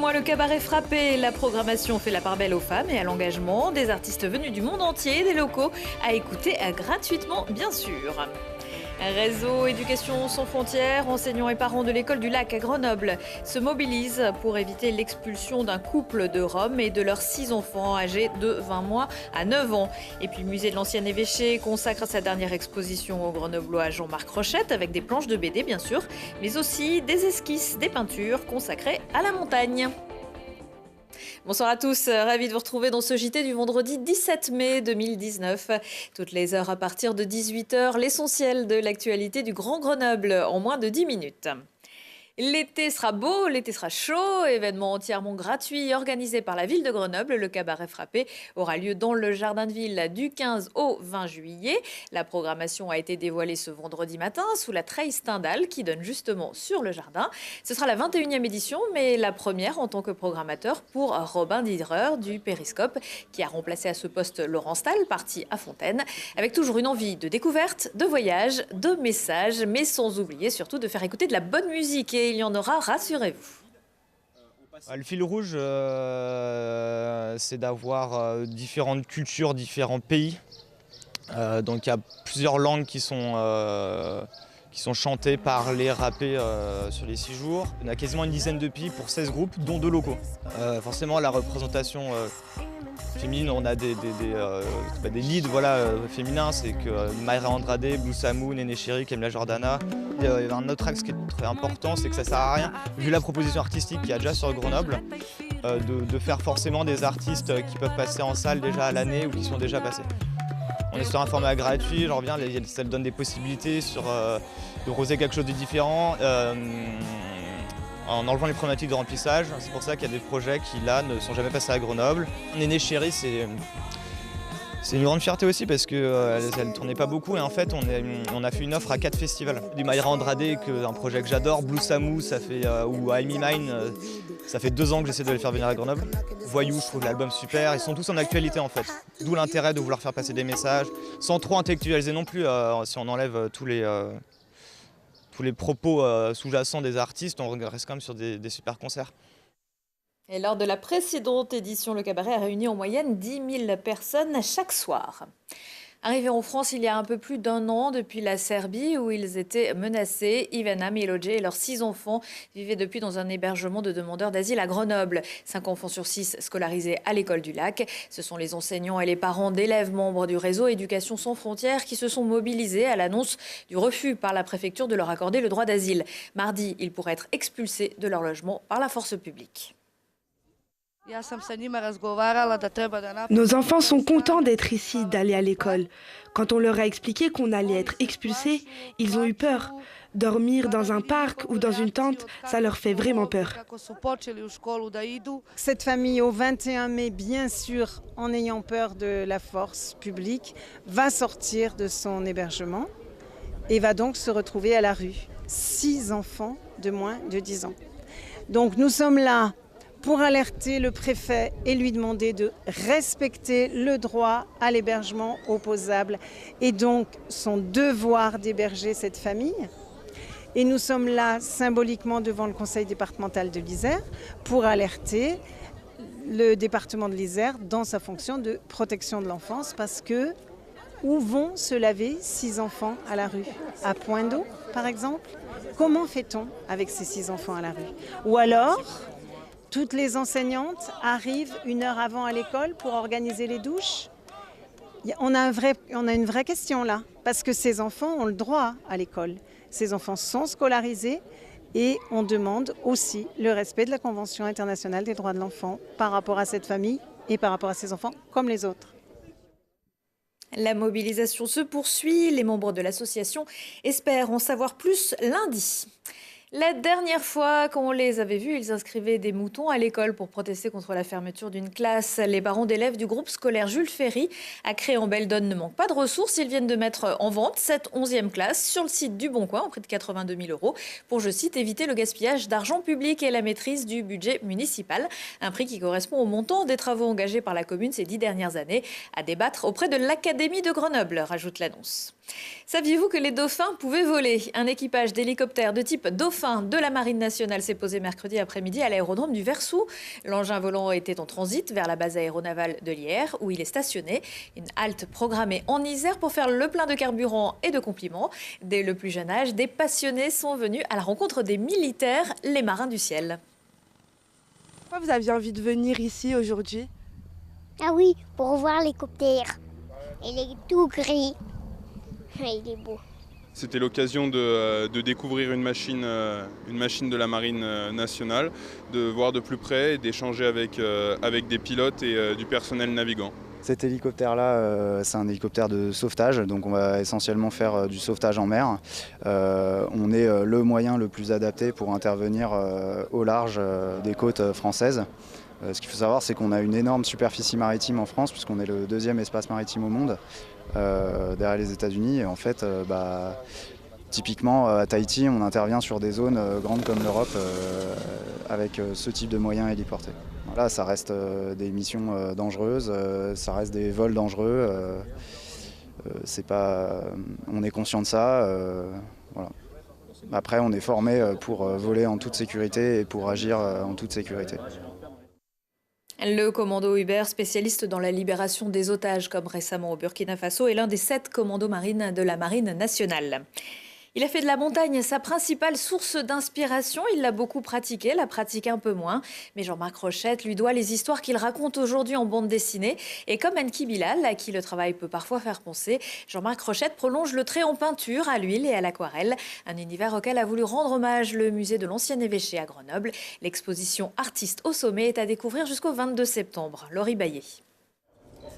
mois, le cabaret frappé. La programmation fait la part belle aux femmes et à l'engagement. Des artistes venus du monde entier, des locaux à écouter gratuitement, bien sûr. Réseau Éducation sans frontières, enseignants et parents de l'école du Lac à Grenoble se mobilisent pour éviter l'expulsion d'un couple de Roms et de leurs 6 enfants âgés de 20 mois à 9 ans. Et puis le musée de l'ancien évêché consacre sa dernière exposition au Grenoblois Jean-Marc Rochette avec des planches de BD bien sûr, mais aussi des esquisses, des peintures consacrées à la montagne. Bonsoir à tous, ravi de vous retrouver dans ce JT du vendredi 17 mai 2019. Toutes les heures à partir de 18h, l'essentiel de l'actualité du Grand Grenoble en moins de 10 minutes. L'été sera beau, l'été sera chaud, événement entièrement gratuit organisé par la ville de Grenoble. Le cabaret frappé aura lieu dans le jardin de ville du 15 au 20 juillet. La programmation a été dévoilée ce vendredi matin sous la treille Stendhal qui donne justement sur le jardin. Ce sera la 21e édition, mais la première en tant que programmateur pour Robin Didereur du Périscope qui a remplacé à ce poste Laurent Stahl, parti à Fontaine, avec toujours une envie de découverte, de voyage, de messages, mais sans oublier surtout de faire écouter de la bonne musique. Et il y en aura, rassurez-vous. Le fil rouge, c'est d'avoir différentes cultures, différents pays. Donc il y a plusieurs langues qui sont chantées, parlées, rappées sur les 6 jours. On a quasiment une dizaine de pays pour 16 groupes, dont 2 locaux. Forcément, la représentation féminine, on a des leads féminins, c'est que Mayra Andrade, Blue Samu, Néné Chéri, Kemla Jordana. Il y a un autre axe qui est très important, c'est que ça ne sert à rien, vu la proposition artistique qu'il y a déjà sur Grenoble, de faire forcément des artistes qui peuvent passer en salle déjà à l'année ou qui sont déjà passés. On est sur un format gratuit, j'en reviens, ça donne des possibilités de roser quelque chose de différent. En enlevant les problématiques de remplissage, c'est pour ça qu'il y a des projets qui là ne sont jamais passés à Grenoble. Néné Chéri, c'est une grande fierté aussi parce qu'elle ne tournait pas beaucoup et en fait on a fait une offre à 4 festivals. Du Mayra Andrade, un projet que j'adore, Blue Samu, ou Amy Mine, ça fait 2 ans que j'essaie de les faire venir à Grenoble. Voyou, je trouve l'album super, ils sont tous en actualité en fait. D'où l'intérêt de vouloir faire passer des messages, sans trop intellectualiser non plus, si on enlève tous les propos sous-jacents des artistes, on reste quand même sur des super concerts. Et lors de la précédente édition, le cabaret a réuni en moyenne 10 000 personnes chaque soir. Arrivés en France il y a un peu plus d'1 an depuis la Serbie où ils étaient menacés, Ivana Miloje et leurs 6 enfants vivaient depuis dans un hébergement de demandeurs d'asile à Grenoble. 5 enfants sur 6 scolarisés à l'école du Lac. Ce sont les enseignants et les parents d'élèves membres du réseau Éducation sans frontières qui se sont mobilisés à l'annonce du refus par la préfecture de leur accorder le droit d'asile. Mardi, ils pourraient être expulsés de leur logement par la force publique. Nos enfants sont contents d'être ici, d'aller à l'école. Quand on leur a expliqué qu'on allait être expulsés, ils ont eu peur. Dormir dans un parc ou dans une tente, ça leur fait vraiment peur. Cette famille, au 21 mai, bien sûr, en ayant peur de la force publique, va sortir de son hébergement et va donc se retrouver à la rue. 6 enfants de moins de 10 ans. Donc nous sommes là pour alerter le préfet et lui demander de respecter le droit à l'hébergement opposable et donc son devoir d'héberger cette famille. Et nous sommes là symboliquement devant le conseil départemental de l'Isère pour alerter le département de l'Isère dans sa fonction de protection de l'enfance parce que où vont se laver 6 enfants à la rue? À Point d'eau, par exemple? Comment fait-on avec ces 6 enfants à la rue? Ou alors, toutes les enseignantes arrivent 1 heure avant à l'école pour organiser les douches. On a une vraie question là, parce que ces enfants ont le droit à l'école. Ces enfants sont scolarisés et on demande aussi le respect de la Convention internationale des droits de l'enfant par rapport à cette famille et par rapport à ces enfants comme les autres. La mobilisation se poursuit. Les membres de l'association espèrent en savoir plus lundi. La dernière fois qu'on les avait vus, ils inscrivaient des moutons à l'école pour protester contre la fermeture d'une classe. Les parents d'élèves du groupe scolaire Jules Ferry à Créon-Belledonne ne manquent pas de ressources. Ils viennent de mettre en vente cette 11e classe sur le site du Bon Coin au prix de 82 000 € pour, je cite, éviter le gaspillage d'argent public et la maîtrise du budget municipal. Un prix qui correspond au montant des travaux engagés par la commune ces 10 dernières années à débattre auprès de l'Académie de Grenoble, rajoute l'annonce. Saviez-vous que les dauphins pouvaient voler? Un équipage d'hélicoptère de type Dauphin de la Marine nationale s'est posé mercredi après-midi à l'aérodrome du Versou. L'engin volant était en transit vers la base aéronavale de Lierre, où il est stationné. Une halte programmée en Isère pour faire le plein de carburant et de compliments. Dès le plus jeune âge, des passionnés sont venus à la rencontre des militaires, les marins du ciel. Pourquoi vous aviez envie de venir ici aujourd'hui? Ah oui, pour voir l'hélicoptère. Il est tout gris. Il est beau. C'était l'occasion de découvrir une machine de la Marine nationale, de voir de plus près et d'échanger avec des pilotes et du personnel navigant. Cet hélicoptère-là, c'est un hélicoptère de sauvetage, donc on va essentiellement faire du sauvetage en mer. On est le moyen le plus adapté pour intervenir au large des côtes françaises. Ce qu'il faut savoir, c'est qu'on a une énorme superficie maritime en France, puisqu'on est le deuxième espace maritime au monde, derrière les États-Unis. Et en fait, typiquement à Tahiti, on intervient sur des zones grandes comme l'Europe avec ce type de moyens héliportés. Là, ça reste des missions dangereuses, ça reste des vols dangereux. On est conscient de ça. Voilà. Après, on est formé pour voler en toute sécurité et pour agir en toute sécurité. Le commando Hubert, spécialiste dans la libération des otages, comme récemment au Burkina Faso, est l'un des 7 commandos marines de la Marine nationale. Il a fait de la montagne sa principale source d'inspiration. Il l'a beaucoup pratiqué, la pratique un peu moins. Mais Jean-Marc Rochette lui doit les histoires qu'il raconte aujourd'hui en bande dessinée. Et comme Enki Bilal, à qui le travail peut parfois faire penser, Jean-Marc Rochette prolonge le trait en peinture, à l'huile et à l'aquarelle. Un univers auquel a voulu rendre hommage le musée de l'Ancien Évêché à Grenoble. L'exposition Artistes au sommet est à découvrir jusqu'au 22 septembre. Laurie Baillet.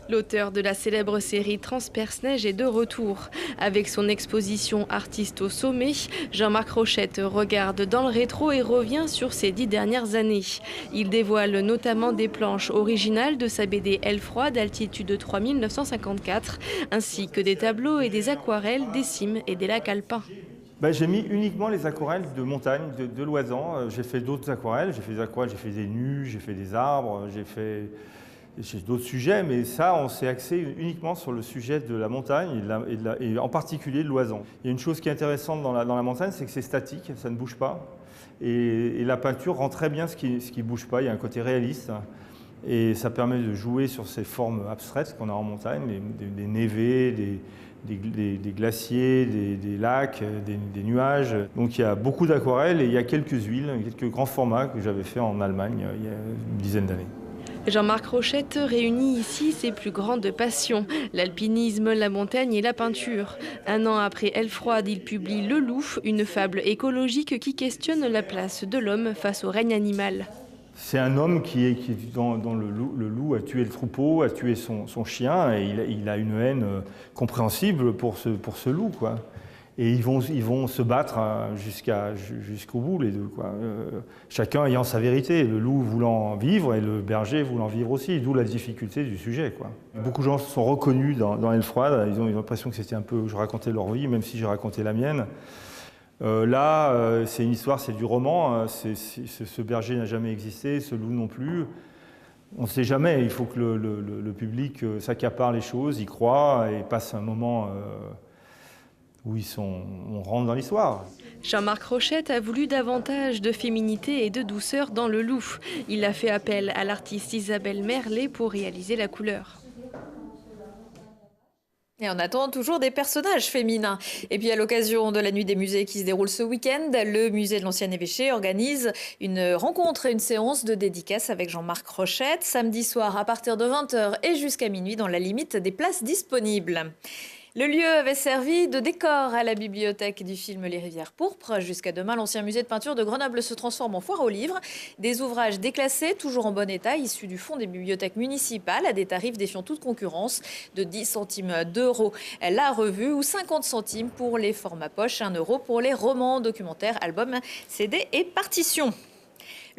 L'auteur de la célèbre série Transperce-Neige est de retour. Avec son exposition Artistes au sommet, Jean-Marc Rochette regarde dans le rétro et revient sur ses 10 dernières années. Il dévoile notamment des planches originales de sa BD Elle froide d'altitude 3954, ainsi que des tableaux et des aquarelles des cimes et des lacs alpins. J'ai mis uniquement les aquarelles de montagne, de Loisan. J'ai fait d'autres aquarelles, j'ai fait des nus, j'ai fait des arbres, j'ai d'autres sujets, mais ça, on s'est axé uniquement sur le sujet de la montagne et en particulier de Loisan. Il y a une chose qui est intéressante dans la montagne, c'est que c'est statique, ça ne bouge pas. Et la peinture rend très bien ce qui ne bouge pas, il y a un côté réaliste. Et ça permet de jouer sur ces formes abstraites qu'on a en montagne, des névés, des glaciers, des lacs, des nuages. Donc il y a beaucoup d'aquarelles et il y a quelques huiles, quelques grands formats que j'avais fait en Allemagne il y a une dizaine d'années. Jean-Marc Rochette réunit ici ses plus grandes passions, l'alpinisme, la montagne et la peinture. Un an après Elle froide, il publie Le Loup, une fable écologique qui questionne la place de l'homme face au règne animal. C'est un homme qui est dans le loup a tué le troupeau, a tué son chien, et il a une haine compréhensible pour ce loup, quoi. Et ils vont se battre jusqu'au bout, les deux, quoi. Chacun ayant sa vérité, le loup voulant vivre et le berger voulant vivre aussi, d'où la difficulté du sujet, quoi. Beaucoup de gens se sont reconnus dans Elle froide, ils ont l'impression que c'était un peu, je racontais leur vie, même si j'ai raconté la mienne. Là, c'est une histoire, c'est du roman, ce berger n'a jamais existé, ce loup non plus. On ne sait jamais, il faut que le public s'accapare les choses, y croit et passe un moment où on rentre dans l'histoire. Jean-Marc Rochette a voulu davantage de féminité et de douceur dans Le Loup. Il a fait appel à l'artiste Isabelle Merlet pour réaliser la couleur. Et on attend toujours des personnages féminins. Et puis à l'occasion de la nuit des musées qui se déroule ce week-end, le musée de l'Ancien Évêché organise une rencontre et une séance de dédicace avec Jean-Marc Rochette, samedi soir à partir de 20h et jusqu'à minuit dans la limite des places disponibles. Le lieu avait servi de décor à la bibliothèque du film Les Rivières pourpres. Jusqu'à demain, l'ancien musée de peinture de Grenoble se transforme en foire aux livres. Des ouvrages déclassés, toujours en bon état, issus du fonds des bibliothèques municipales, à des tarifs défiant toute concurrence, de 10 centimes d'euros la revue ou 50 centimes pour les formats poche, 1 euro pour les romans, documentaires, albums, CD et partitions.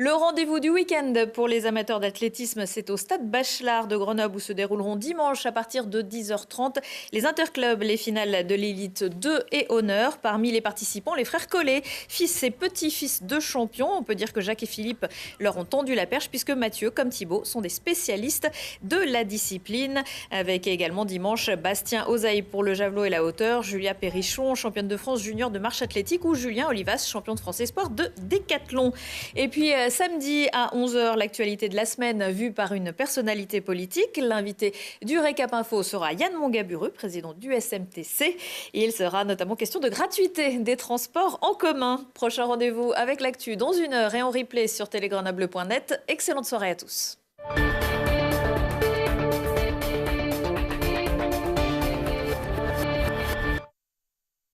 Le rendez-vous du week-end pour les amateurs d'athlétisme, c'est au stade Bachelard de Grenoble où se dérouleront dimanche à partir de 10h30 les interclubs, les finales de l'élite 2 et honneur. Parmi les participants, les frères Collet, fils et petits-fils de champions. On peut dire que Jacques et Philippe leur ont tendu la perche puisque Mathieu, comme Thibaut, sont des spécialistes de la discipline. Avec également dimanche Bastien Ozaï pour le javelot et la hauteur, Julia Perrichon, championne de France junior de marche athlétique, ou Julien Olivas, champion de France espoir de décathlon. Et puis samedi à 11h, l'actualité de la semaine vue par une personnalité politique. L'invité du Récap Info sera Yann Mongabureux, président du SMTC. Et il sera notamment question de gratuité des transports en commun. Prochain rendez-vous avec l'actu dans 1 heure et en replay sur télégrenoble.net. Excellente soirée à tous.